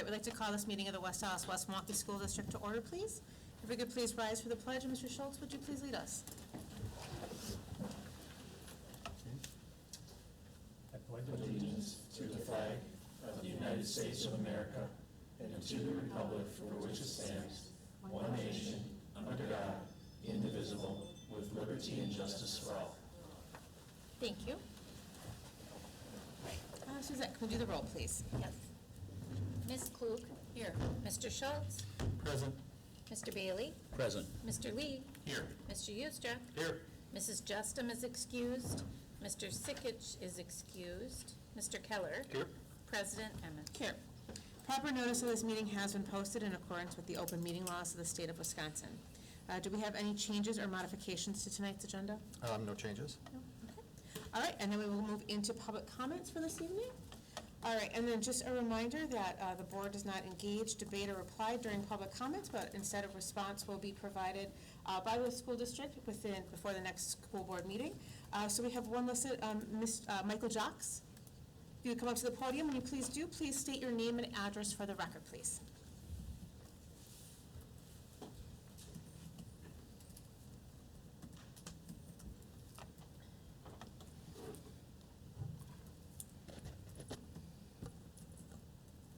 right, we'd like to call this meeting of the West Allis West Milwaukee School District to order, please. If we could please rise for the pledge, and Mr. Schultz, would you please lead us? I pledge allegiance to the flag of the United States of America and to the republic for which it stands, one nation, under God, indivisible, with liberty and justice for all. Thank you. Suzette, can we do the roll, please? Yes. Ms. Klug. Here. Mr. Schultz. Present. Mr. Bailey. Present. Mr. Lee. Here. Mr. Ustra. Here. Mrs. Justum is excused. Mr. Sikich is excused. Mr. Keller. Here. President Emmett. Here. Proper notice of this meeting has been posted in accordance with the open meeting laws of the state of Wisconsin. Do we have any changes or modifications to tonight's agenda? No changes. No? Okay. All right, and then we will move into public comments for this evening. All right, and then just a reminder that the board does not engage, debate, or reply during public comments, but instead a response will be provided by the school district before the next school board meeting. So we have one listed, Michael Jocks. If you would come up to the podium, when you please do, please state your name and address for the record, please.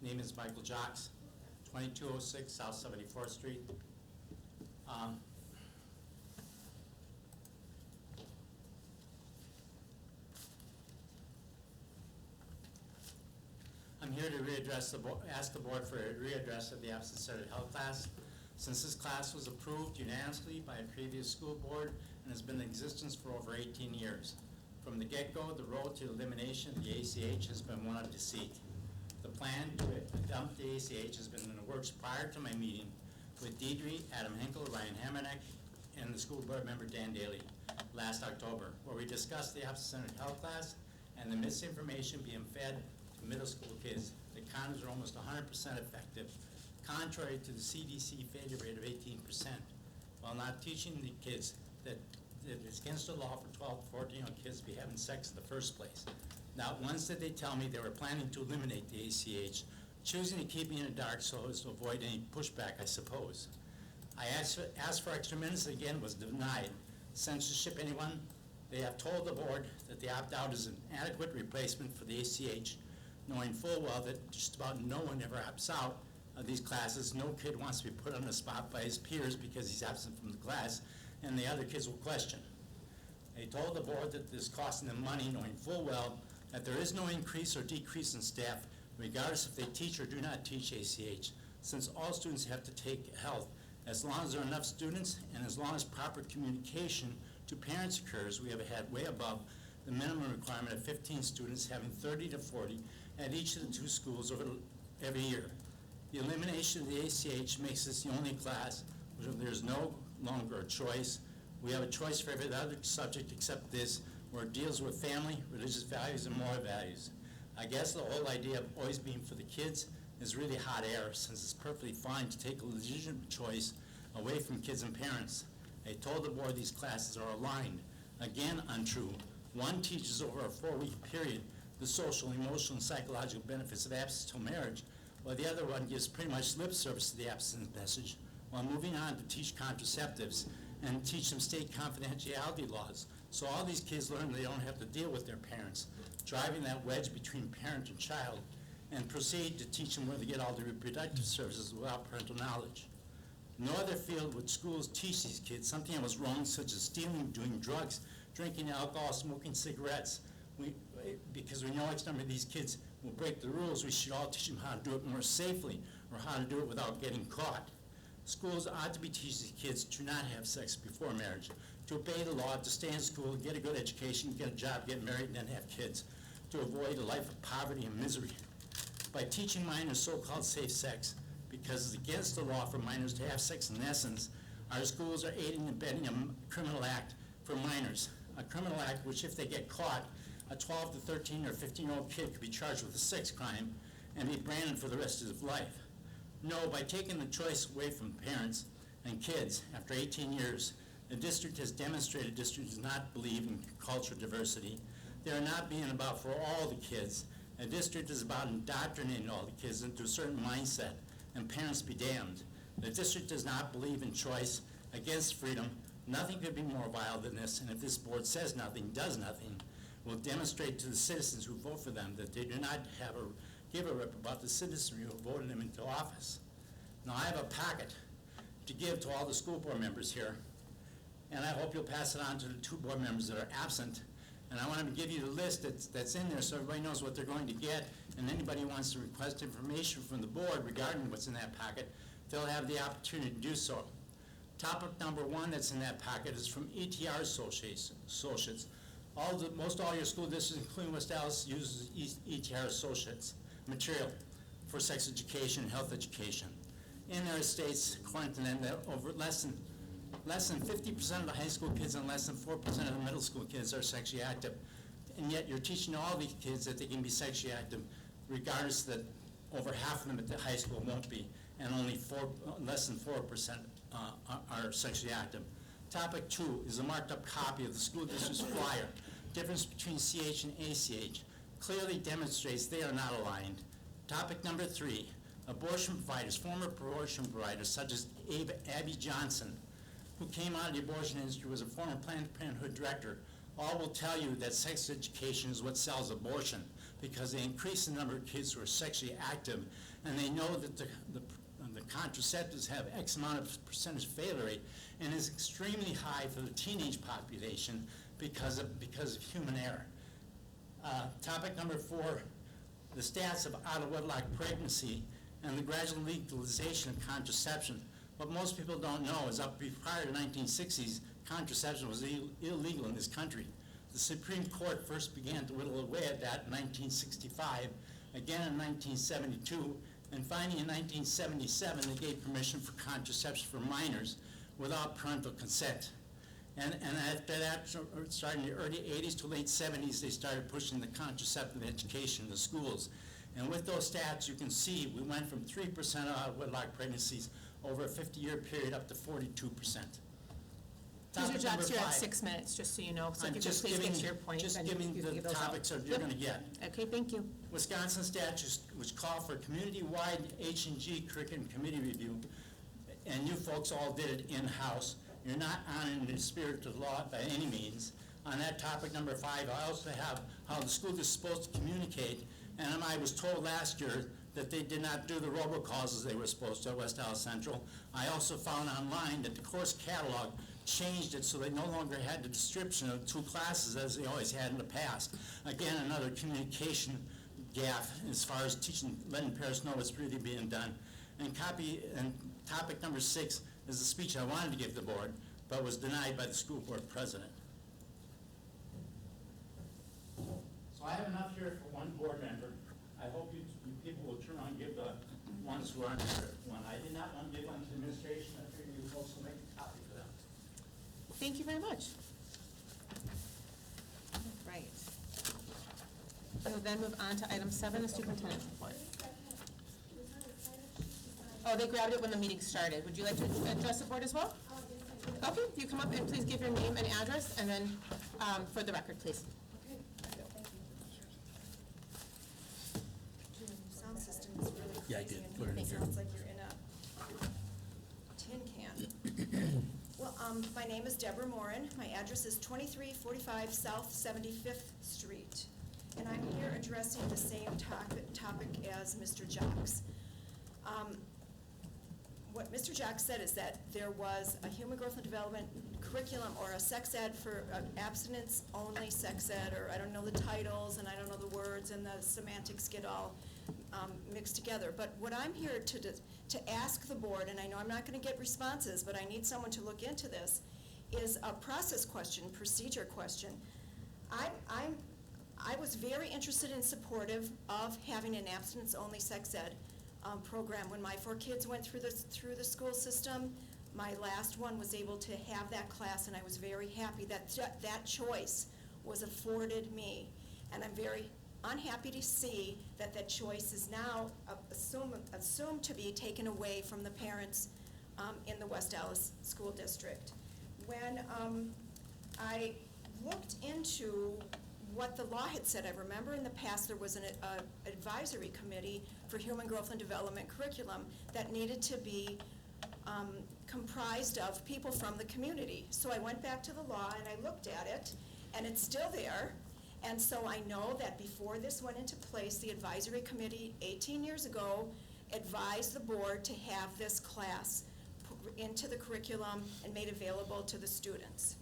Name is Michael Jocks, 2206 South 74th Street. I'm here to ask the board for a readdress of the absence-centered health class. Since this class was approved unanimously by a previous school board and has been in existence for over 18 years. From the get-go, the road to elimination of the ACH has been one of deceit. The plan to dump the ACH has been in the works prior to my meeting with Deidre, Adam Hinkle, Ryan Hamernick, and the school board member Dan Daly last October, where we discussed the absence-centered health class and the misinformation being fed to middle school kids. The condoms are almost 100% effective, contrary to the CDC failure rate of 18%, while not teaching the kids that it's against the law for 12 to 14-year-old kids to be having sex in the first place. Not once did they tell me they were planning to eliminate the ACH, choosing to keep me in the dark so as to avoid any pushback, I suppose. I asked for extra minutes and again was denied. Censorship, anyone? They have told the board that the opt-out is an adequate replacement for the ACH, knowing full well that just about no one ever opts out of these classes. No kid wants to be put on the spot by his peers because he's absent from the class, and the other kids will question. They told the board that this is costing them money, knowing full well that there is no increase or decrease in staff, regardless if they teach or do not teach ACH, since all students have to take health. As long as there are enough students and as long as proper communication to parents occurs, we have had way above the minimum requirement of 15 students having 30 to 40 at each of the two schools every year. The elimination of the ACH makes this the only class where there's no longer a choice. We have a choice for every other subject except this, where it deals with family, religious values, and moral values. I guess the whole idea of always being for the kids is really hot air, since it's perfectly fine to take a legitimate choice away from kids and parents. I told the board these classes are aligned. Again, untrue. One teaches over a 4-week period the social, emotional, and psychological benefits of abstinence till marriage, while the other one gives pretty much lip service to the abstinence message, while moving on to teach contraceptives and teach them state confidentiality laws. So all these kids learn they don't have to deal with their parents, driving that wedge between parent and child, and proceed to teach them where to get all the reproductive services without parental knowledge. No other field would schools teach these kids something that was wrong, such as stealing, doing drugs, drinking alcohol, smoking cigarettes. Because we know X number of these kids will break the rules, we should all teach them how to do it more safely or how to do it without getting caught. Schools ought to be teaching kids to not have sex before marriage, to obey the law, to stay in school, get a good education, get a job, get married, and then have kids, to avoid a life of poverty and misery. By teaching minors so-called safe sex, because it's against the law for minors to have sex in essence, our schools are aiding and abetting a criminal act for minors, a criminal act which, if they get caught, a 12 to 13 or 15-year-old kid could be charged with a sex crime and be branded for the rest of his life. No, by taking the choice away from parents and kids after 18 years, the district has demonstrated the district does not believe in cultural diversity. They are not being about for all the kids. A district is about indoctrinating all the kids into a certain mindset, and parents be damned. The district does not believe in choice, against freedom. Nothing could be more vile than this, and if this board says nothing, does nothing, will demonstrate to the citizens who vote for them that they do not give a rip about the citizenry who voted them into office. Now, I have a packet to give to all the school board members here, and I hope you'll pass it on to the 2 board members that are absent. And I want to give you the list that's in there so everybody knows what they're going to get, and anybody who wants to request information from the board regarding what's in that packet, they'll have the opportunity to do so. Topic number 1 that's in that packet is from ETR Associates. Most all your school districts, including West Dallas, uses ETR Associates material for sex education and health education. In there it states, according to them, that over less than 50% of the high school kids and less than 4% of the middle school kids are sexually active. And yet you're teaching all these kids that they can be sexually active, regardless that over half of them at the high school won't be, and only less than 4% are sexually active. Topic 2 is a marked up copy of the school district's flyer. Difference between CH and ACH clearly demonstrates they are not aligned. Topic number 3, abortion providers, former abortion providers such as Abby Johnson, who came out of the abortion industry, was a former Planned Parenthood director, all will tell you that sex education is what sells abortion because they increase the number of kids who are sexually active, and they know that the contraceptives have X amount of percentage failure rate and is extremely high for the teenage population because of human error. Topic number 4, the stats of out-of-wedlock pregnancy and the gradual legalization of contraception. What most people don't know is up prior to the 1960s, contraception was illegal in this country. The Supreme Court first began to whittle away at that in 1965, again in 1972, and finally in 1977 they gave permission for contraception for minors without parental consent. And after that, starting in the early 80s to late 70s, they started pushing the contraceptive education in the schools. And with those stats, you can see we went from 3% out-of-wedlock pregnancies over a 50-year period up to 42%. Mr. Jocks, you're at 6 minutes, just so you know, so if you could please get to your point. Just then giving you can the give those out. topics that you're going to get. Okay, thank you. Wisconsin statutes which call for community-wide H&G curriculum committee review, and you folks all did it in-house. You're not honoring the spirit of the law by any means. On that topic number 5, I also have how the school is supposed to communicate, and I was told last year that they did not do the robocalls as they were supposed to at West Dallas Central. I also found online that the course catalog changed it so they no longer had the description of 2 classes as they always had in the past. Again, another communication gaffe as far as teaching, letting parents know what's really being done. And topic number 6 is the speech I wanted to give the board, but was denied by the school board president. So I have enough here for 1 board member. I hope you people will turn on and give the ones who aren't here one. I did not want to give one to the administration. I figured you folks will make a copy for them. Thank you very much. All right. We'll then move on to item 7, the superintendent's report. Oh, they grabbed it when the meeting started. Would you like to address the board as well? Okay, you come up and please give your name and address, and then for the record, please. Okay, thank you. Your sound system is really crazy. Yeah, I did. and Put it in It here. sounds like you're in a tin can. Well, my name is Deborah Morin. My address is 2345 South 75th Street. And I'm here addressing the same topic as Mr. Jocks. What Mr. Jocks said is that there was a human growth and development curriculum or a sex ed for abstinence-only sex ed, or I don't know the titles and I don't know the words and the semantics get all mixed together. But what I'm here to ask the board, and I know I'm not going to get responses, but I need someone to look into this, is a process question, procedure question. I was very interested and supportive of having an abstinence-only sex ed program. When my 4 kids went through the school system, my last one was able to have that class, and I was very happy that that choice was afforded me. And I'm very unhappy to see that that choice is now assumed to be taken away from the parents in the West Dallas School District. When I looked into what the law had said. I remember in the past there was an advisory committee for human growth and development curriculum that needed to be comprised of people from the community. So I went back to the law and I looked at it, and it's still there. And so I know that before this went into place, the advisory committee 18 years ago advised the board to have this class put into the curriculum and made available to the students.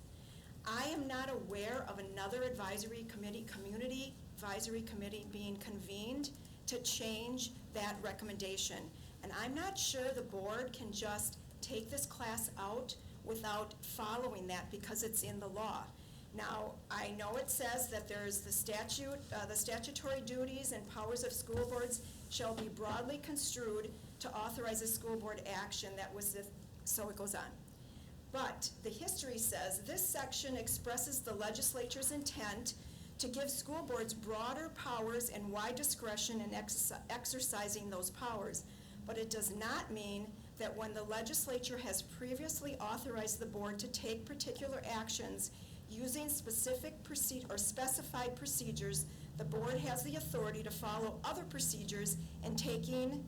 I am not aware of another advisory committee, community advisory committee being convened to change that recommendation. And I'm not sure the board can just take this class out without following that because it's in the law. Now, I know it says that there's the statute, the statutory duties and powers of school boards shall be broadly construed to authorize a school board action. That was the, so it goes on. But the history says this section expresses the legislature's intent to give school boards broader powers and wide discretion in exercising those powers. But it does not mean that when the legislature has previously authorized the board to take particular actions using specific or specified procedures, the board has the authority to follow other procedures in taking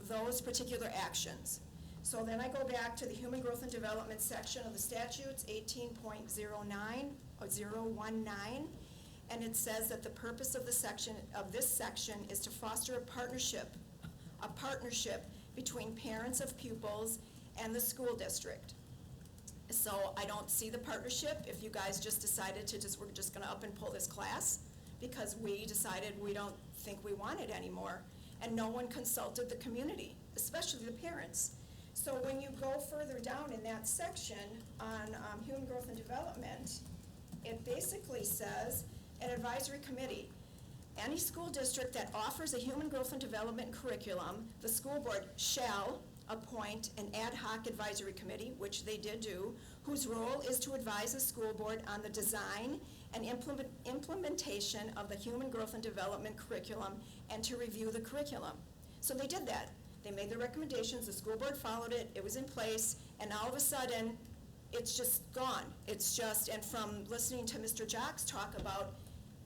those particular actions. So then I go back to the Human Growth and Development section of the statutes, 18.09 or 019, and it says that the purpose of this section is to foster a partnership between parents of pupils and the school district. So I don't see the partnership if you guys just decided to we're just gonna up and pull this class because we decided we don't think we want it anymore. And no one consulted the community, especially the parents. So when you go further down in that section on human growth and development, it basically says an advisory committee. Any school district that offers a human growth and development curriculum, the school board shall appoint an ad hoc advisory committee, which they did do, whose role is to advise the school board on the design and implementation of the human growth and development curriculum and to review the curriculum. So they did that. They made the recommendations, the school board followed it, it was in place, and all of a sudden, it's just gone. It's just, and from listening to Mr. Jocks talk about,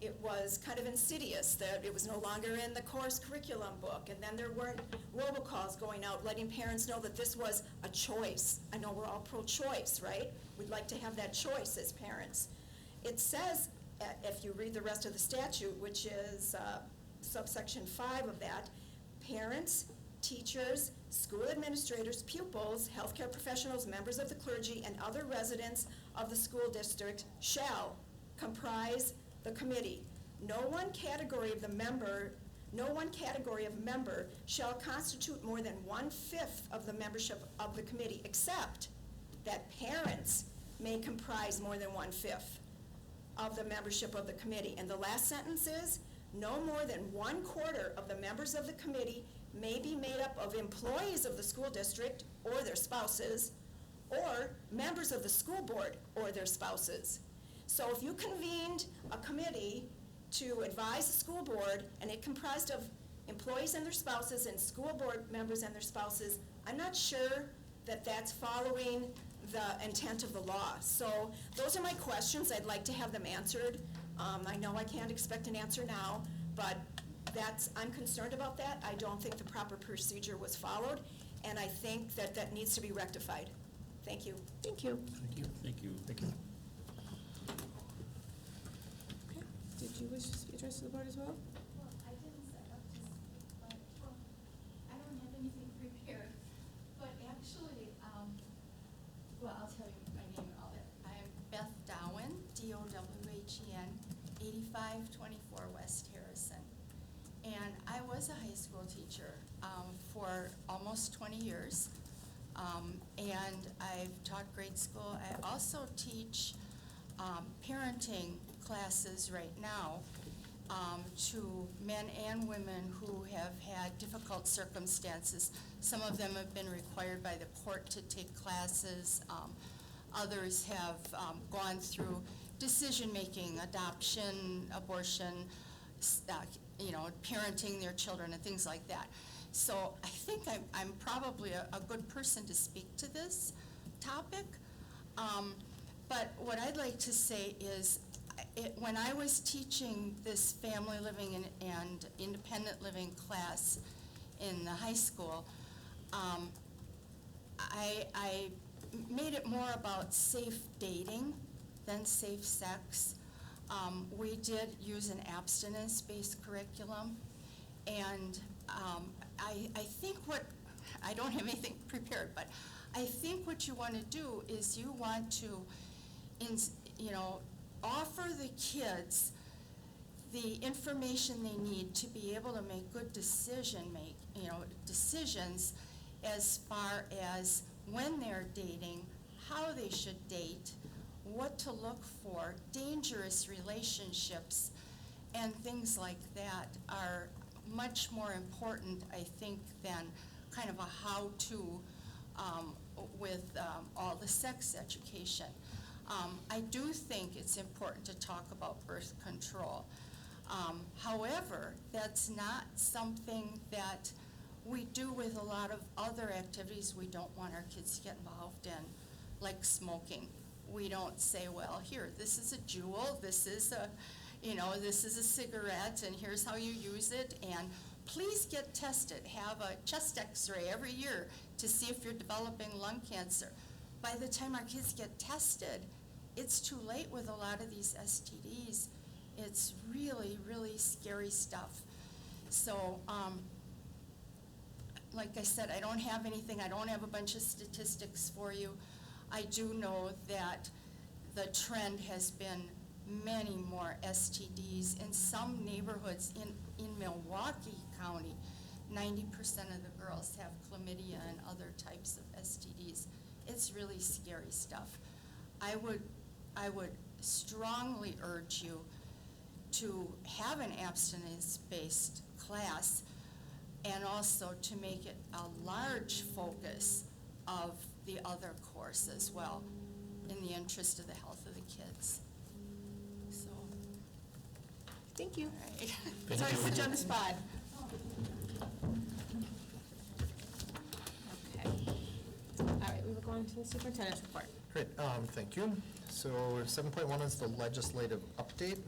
it was kind of insidious, that it was no longer in the course curriculum book, and then there weren't robocalls going out letting parents know that this was a choice. I know we're all pro-choice, right? We'd like to have that choice as parents. It says, if you read the rest of the statute, which is subsection 5 of that, parents, teachers, school administrators, pupils, healthcare professionals, members of the clergy, and other residents of the school district shall comprise the committee. No one category of member shall constitute more than 1/5 of the membership of the committee, except that parents may comprise more than 1/5 of the membership of the committee. And the last sentence is, no more than 1/4 of the members of the committee may be made up of employees of the school district or their spouses, or members of the school board or their spouses. So if you convened a committee to advise the school board, and it comprised of employees and their spouses and school board members and their spouses, I'm not sure that that's following the intent of the law. So those are my questions. I'd like to have them answered. I know I can't expect an answer now, but I'm concerned about that. I don't think the proper procedure was followed, and I think that that needs to be rectified. Thank you. Thank you. Thank you. Thank you. Thank you. Okay. Did you wish to speak address to the board as well? Well, I didn't set up to speak, but, well, I don't have anything prepared. But actually, well, I'll tell you my name and all that. I'm Beth Dowen, D-O-W-H-E-N, 8524 West Harrison. And I was a high school teacher for almost 20 years. And I've taught grade school. I also teach parenting classes right now to men and women who have had difficult circumstances. Some of them have been required by the court to take classes. Others have gone through decision-making, adoption, abortion, parenting their children and things like that. So I think I'm probably a good person to speak to this topic. But what I'd like to say is when I was teaching this family living and independent living class in the high school, I made it more about safe dating than safe sex. We did use an abstinence-based curriculum, and I think I don't have anything prepared, but I think what you want to do is you want to, offer the kids the information they need to be able to make good decisions as far as when they're dating, how they should date, what to look for, dangerous relationships, and things like that are much more important, I think, than kind of a how-to with all the sex education. I do think it's important to talk about birth control. However, that's not something that we do with a lot of other activities we don't want our kids to get involved in, like smoking. We don't say, well, here, this is a jewel, this is a cigarette, and here's how you use it, and please get tested. Have a chest x-ray every year to see if you're developing lung cancer. By the time our kids get tested, it's too late with a lot of these STDs. It's really, really scary stuff. So, like I said, I don't have anything. I don't have a bunch of statistics for you. I do know that the trend has been many more STDs. In some neighborhoods in Milwaukee County, 90% of the girls have chlamydia and other types of STDs. It's really scary stuff. I would strongly urge you to have an abstinence-based class, and also to make it a large focus of the other course as well, in the interest of the health of the kids. So, Thank you. all right. Sorry to put you on the spot. Okay. All right, we will go on to the superintendent's report. Great, thank you. So 7.1 is the legislative update.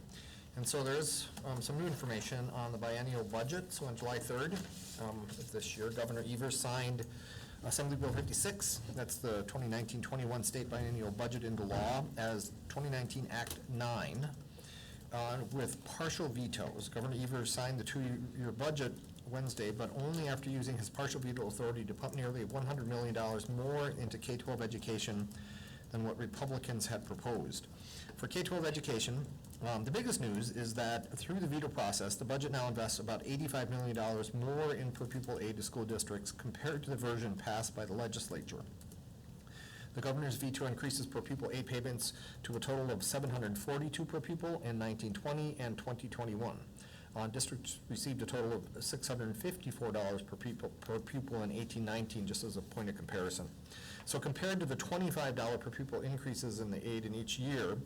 And so there's some new information on the biennial budget. So on July 3rd of this year, Governor Evers signed Assembly Bill 56. That's the 2019-21 state biennial budget into law as 2019 Act 9 with partial vetoes. Governor Evers signed the two-year budget Wednesday, but only after using his partial veto authority to pump nearly $100 million more into K-12 education than what Republicans had proposed. For K-12 education, the biggest news is that through the veto process, the budget now invests about $85 million more in per-pupil aid to school districts compared to the version passed by the legislature. The governor's veto increases per-pupil aid payments to a total of $742 per pupil in 1920 and 2021. Districts received a total of $654 per pupil in 1819, just as a point of comparison. So compared to the $25 per pupil increases in the aid in each year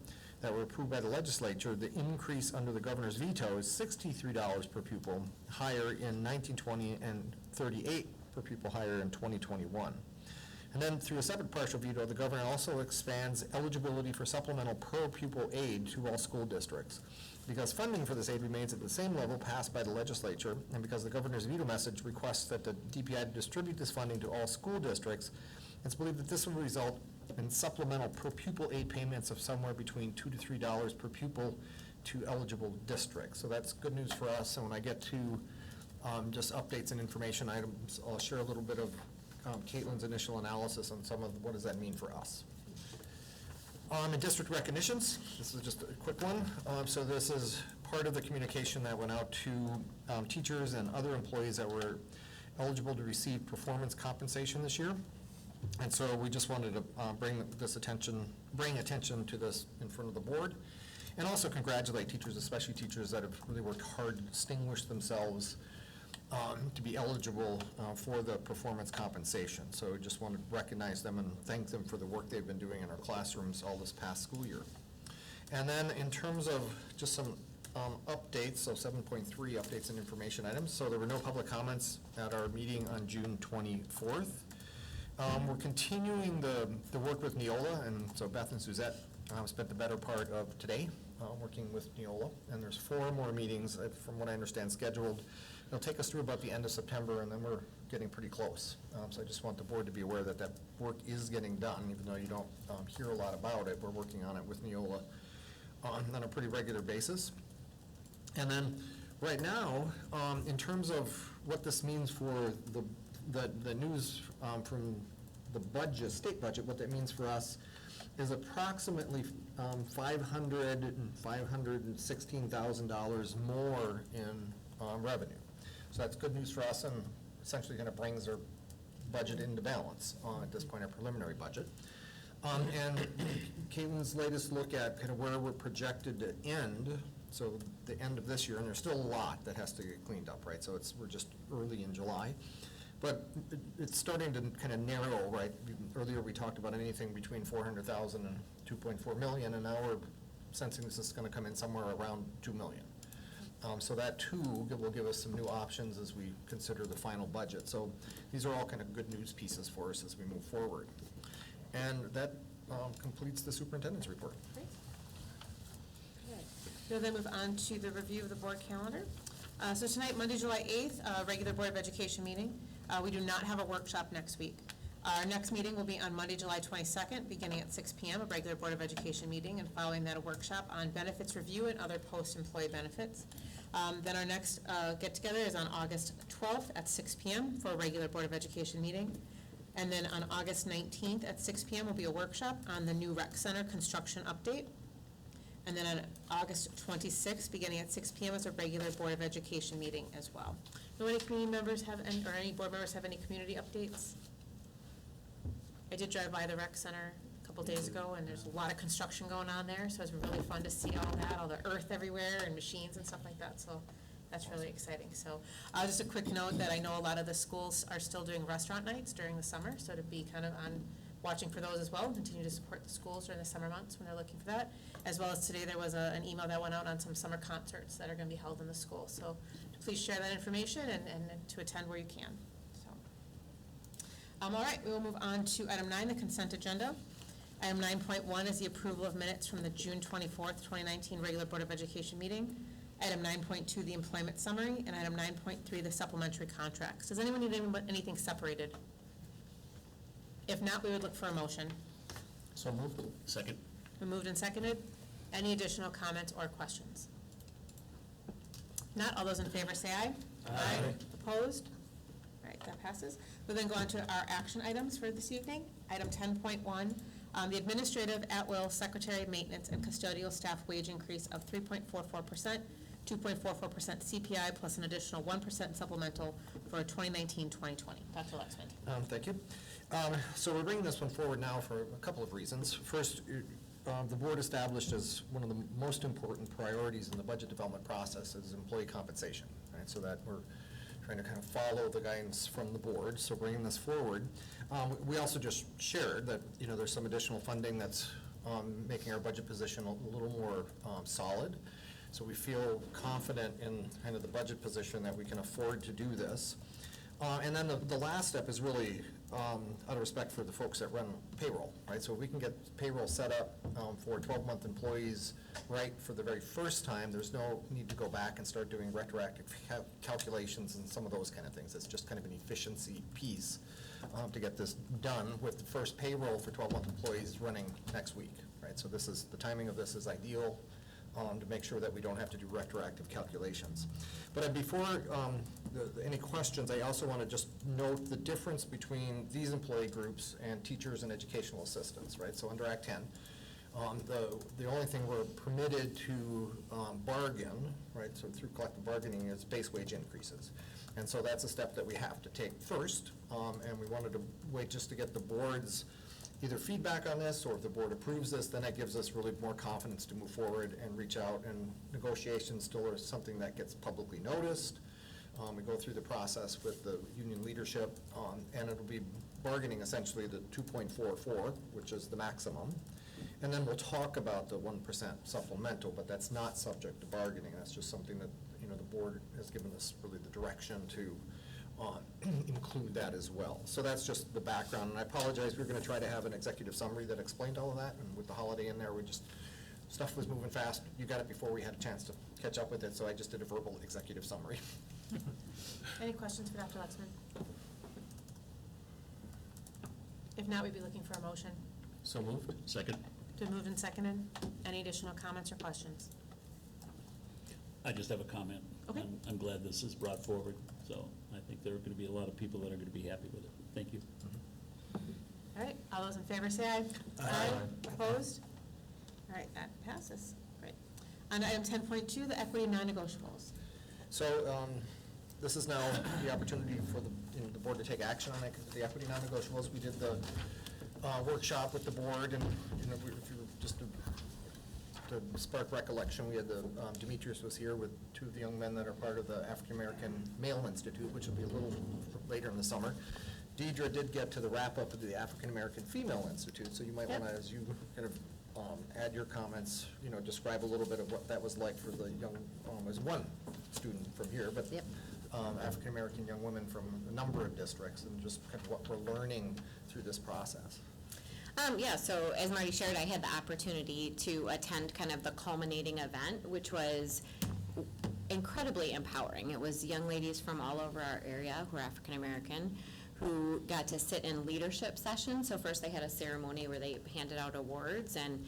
that were approved by the legislature, the increase under the governor's veto is $63 per pupil higher in 1920 and $38 per pupil higher in 2021. And then through a separate partial veto, the governor also expands eligibility for supplemental per-pupil aid to all school districts. Because funding for this aid remains at the same level passed by the legislature, and because the governor's veto message requests that the DPI distribute this funding to all school districts, it's believed that this will result in supplemental per-pupil aid payments of somewhere between $2 to $3 per pupil to eligible districts. So that's good news for us. And when I get to just updates and information items, I'll share a little bit of Caitlin's initial analysis on some of what does that mean for us. In district recognitions, this is just a quick one. So this is part of the communication that went out to teachers and other employees that were eligible to receive performance compensation this year. And so we just wanted to bring attention to this in front of the board, and also congratulate teachers, especially teachers that have really worked hard to distinguish themselves to be eligible for the performance compensation. So we just wanted to recognize them and thank them for the work they've been doing in our classrooms all this past school year. And then in terms of just some updates, so 7.3 updates and information items. So there were no public comments at our meeting on June 24th. We're continuing the work with Neola, and so Beth and Suzette spent the better part of today working with Neola, and there's 4 more meetings, from what I understand, scheduled. It'll take us through about the end of September, and then we're getting pretty close. So I just want the board to be aware that that work is getting done, even though you don't hear a lot about it. We're working on it with Neola on a pretty regular basis. And then, right now, in terms of what this means for the news from the budget, state budget, what that means for us is approximately $516,000 more in revenue. So that's good news for us, and essentially kind of brings our budget into balance at this point, our preliminary budget. And Caitlin's latest look at kind of where we're projected to end, so the end of this year, and there's still a lot that has to get cleaned up, right? So we're just early in July. But it's starting to kind of narrow, right? Earlier we talked about anything between 400,000 and 2.4 million, and now we're sensing this is going to come in somewhere around 2 million. So that too will give us some new options as we consider the final budget. So these are all kind of good news pieces for us as we move forward. And that completes the superintendent's report. Great. Good. We'll then move on to the review of the board calendar. So tonight, Monday, July 8th, regular Board of Education meeting. We do not have a workshop next week. Our next meeting will be on Monday, July 22nd, beginning at 6 p.m., a regular Board of Education meeting, and following that, a workshop on benefits review and other post-employee benefits. Then our next get-together is on August 12th at 6 p.m. for a regular Board of Education meeting. And then on August 19th at 6 p.m. will be a workshop on the new rec center construction update. And then on August 26th, beginning at 6 p.m. is a regular Board of Education meeting as well. Do any community members have, or any board members have any community updates? I did drive by the rec center a couple days ago, and there's a lot of construction going on there, so it's really fun to see all that, all the earth everywhere and machines and stuff like that, so that's really exciting. So just a quick note that I know a lot of the schools are still doing restaurant nights during the summer, so to be kind of on watching for those as well, continue to support the schools during the summer months when they're looking for that. As well as today, there was an email that went out on some summer concerts that are going to be held in the school. So please share that information and to attend where you can. So, all right, we will move on to item 9, the consent agenda. Item 9.1 is the approval of minutes from the June 24th, 2019 regular Board of Education meeting. Item 9.2, the employment summary, and item 9.3, the supplementary contracts. Does anyone need anything separated? If not, we would look for a motion. So moved. Second. Been moved and seconded. Any additional comments or questions? Not, all those in favor say aye. Aye. Opposed? All right, that passes. We'll then go on to our action items for this evening. Item 10.1, the administrative at-will secretary, maintenance, and custodial staff wage increase of 3.44%, 2.44% CPI, plus an additional 1% supplemental for 2019-2020. Dr. Lexman. Thank you. So we're bringing this one forward now for a couple of reasons. First, the board established as one of the most important priorities in the budget development process is employee compensation, right? So that we're trying to kind of follow the guidance from the board, so bringing this forward. We also just shared that, you know, there's some additional funding that's making our budget position a little more solid. So we feel confident in kind of the budget position that we can afford to do this. And then the last step is really out of respect for the folks that run payroll, right? So if we can get payroll set up for 12-month employees right for the very first time, there's no need to go back and start doing retroactive calculations and some of those kind of things. It's just kind of an efficiency piece to get this done with the first payroll for 12-month employees running next week, right? So this is, the timing of this is ideal to make sure that we don't have to do retroactive calculations. But before any questions, I also want to just note the difference between these employee groups and teachers and educational assistants, right? So under Act 10, the only thing we're permitted to bargain, right, so through collective bargaining, is base wage increases. And so that's a step that we have to take first, and we wanted to wait just to get the board's either feedback on this, or if the board approves this, then that gives us really more confidence to move forward and reach out, and negotiations still are something that gets publicly noticed. We go through the process with the union leadership, and it'll be bargaining essentially the 2.44, which is the maximum. And then we'll talk about the 1% supplemental, but that's not subject to bargaining. That's just something that, you know, the board has given us really the direction to include that as well. So that's just the background, and I apologize, we're going to try to have an executive summary that explained all of that, and with the holiday in there, we just stuff was moving fast. You got it before we had a chance to catch up with it, so I just did a verbal executive summary. Any questions for Dr. Lexman? If not, we'd be looking for a motion. So moved. Second. Been moved and seconded. Any additional comments or questions? I just have a comment. Okay. I'm glad this is brought forward, so I think there are going to be a lot of people that are going to be happy with it. Thank you. All right, all those in favor say aye. Aye. Opposed? All right, that passes. Great. On item 10.2, the equity non-negotiables. So this is now the opportunity for the board to take action on the equity non-negotiables. We did the workshop with the board, and if you were just to spark recollection, we had Demetrius was here with two of the young men that are part of the African American Male Institute, which will be a little later in the summer. Deidre did get to the wrap-up of the African American Female Institute, so you might want to, as you kind of add your comments, describe a little bit of what that was like for the young, as one student from here, but African American young women from a number of districts, and just kind of what we're learning through this process. Yeah, so as Marty shared, I had the opportunity to attend kind of the culminating event, which was incredibly empowering. It was young ladies from all over our area who are African American who got to sit in leadership sessions. So first they had a ceremony where they handed out awards, and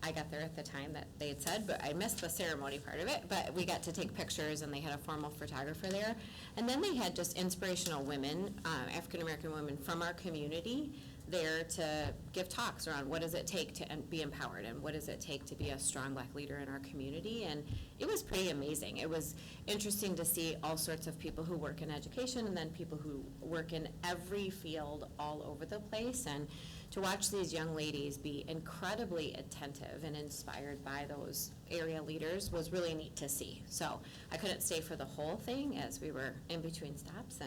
I got there at the time that they had said, but I missed the ceremony part of it. But we got to take pictures, and they had a formal photographer there. And then they had just inspirational women, African American women from our community, there to give talks around what does it take to be empowered, and what does it take to be a strong Black leader in our community. And it was pretty amazing. It was interesting to see all sorts of people who work in education, and then people who work in every field all over the place, and to watch these young ladies be incredibly attentive and inspired by those area leaders was really neat to see. So I couldn't stay for the whole thing as we were in between stops,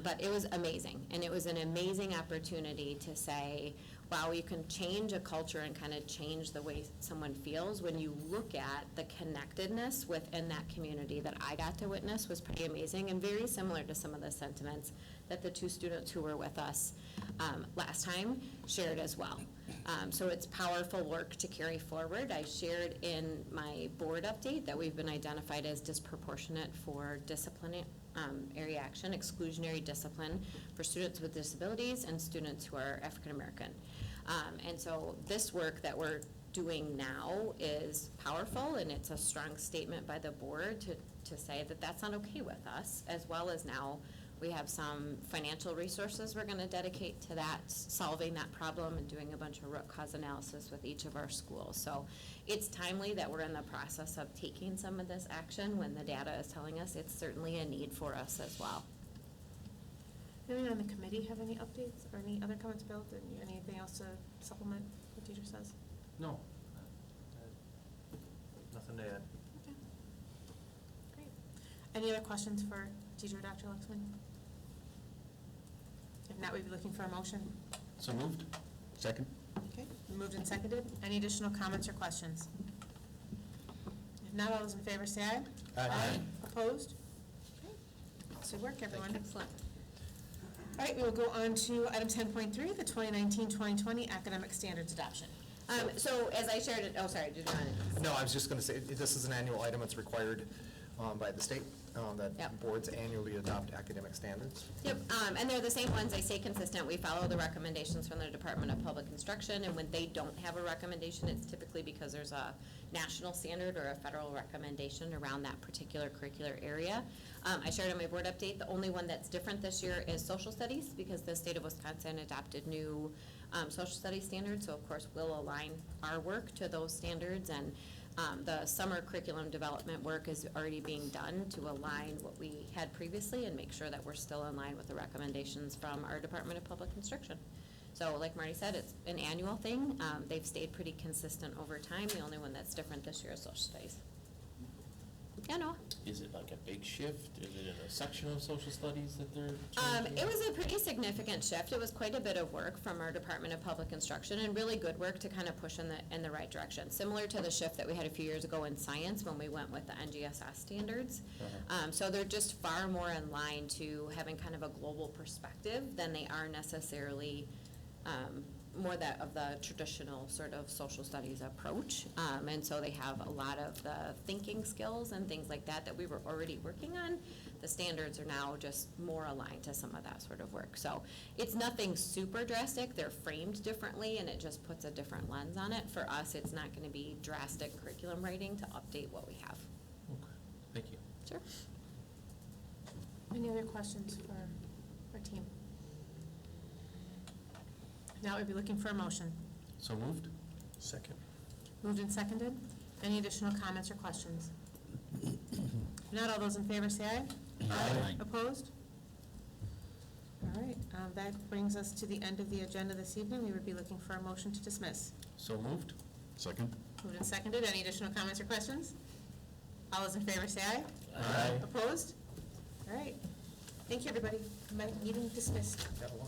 but it was amazing. And it was an amazing opportunity to say, wow, you can change a culture and kind of change the way someone feels when you look at the connectedness within that community that I got to witness was pretty amazing, and very similar to some of the sentiments that the two students who were with us last time shared as well. So it's powerful work to carry forward. I shared in my board update that we've been identified as disproportionate for disciplinary action, exclusionary discipline for students with disabilities and students who are African American. And so this work that we're doing now is powerful, and it's a strong statement by the board to say that that's not okay with us, as well as now we have some financial resources we're going to dedicate to that, solving that problem and doing a bunch of root cause analysis with each of our schools. So it's timely that we're in the process of taking some of this action when the data is telling us it's certainly a need for us as well. Anyone on the committee have any updates or any other comments, Bill? Anything else to supplement what Deidre says? No. Nothing to add. Okay. Great. Any other questions for Deidre or Dr. Lexman? If not, we'd be looking for a motion. So moved. Second. Okay, moved and seconded. Any additional comments or questions? If not, all those in favor say aye. Aye. Opposed? Okay. Good work, everyone. Excellent. All right, we will go on to item 10.3, the 2019-2020 academic standards adoption. So as I shared it, oh, sorry, did you want to? No, I was just going to say, this is an annual item. It's required by the state that Yep. boards annually adopt academic standards. Yep, and they're the same ones. They stay consistent. We follow the recommendations from the Department of Public Instruction, and when they don't have a recommendation, it's typically because there's a national standard or a federal recommendation around that particular curricular area. I shared in my board update, the only one that's different this year is social studies, because the state of Wisconsin adopted new social studies standards, so of course we'll align our work to those standards, and the summer curriculum development work is already being done to align what we had previously and make sure that we're still in line with the recommendations from our Department of Public Instruction. So like Marty said, it's an annual thing. They've stayed pretty consistent over time. The only one that's different this year is social studies. Yeah, no. Is it like a big shift? Is it in a section of social studies that they're changing? It was a pretty significant shift. It was quite a bit of work from our Department of Public Instruction, and really good work to kind of push in the right direction. Similar to the shift that we had a few years ago in science when we went with the NGSS standards. So they're just far more in line to having kind of a global perspective than they are necessarily more that of the traditional sort of social studies approach. And so they have a lot of the thinking skills and things like that that we were already working on. The standards are now just more aligned to some of that sort of work. So it's nothing super drastic. They're framed differently, and it just puts a different lens on it. For us, it's not going to be drastic curriculum writing to update what we have. Okay, thank you. Sure. Any other questions for our team? Now we'd be looking for a motion. So moved? Second. Moved and seconded. Any additional comments or questions? If not, all those in favor say aye. Aye. Opposed? All right, that brings us to the end of the agenda this evening. We would be looking for a motion to dismiss. So moved? Second? Moved and seconded. Any additional comments or questions? All those in favor say aye. Aye. Opposed? All right. Thank you, everybody. Meeting dismissed. Got one.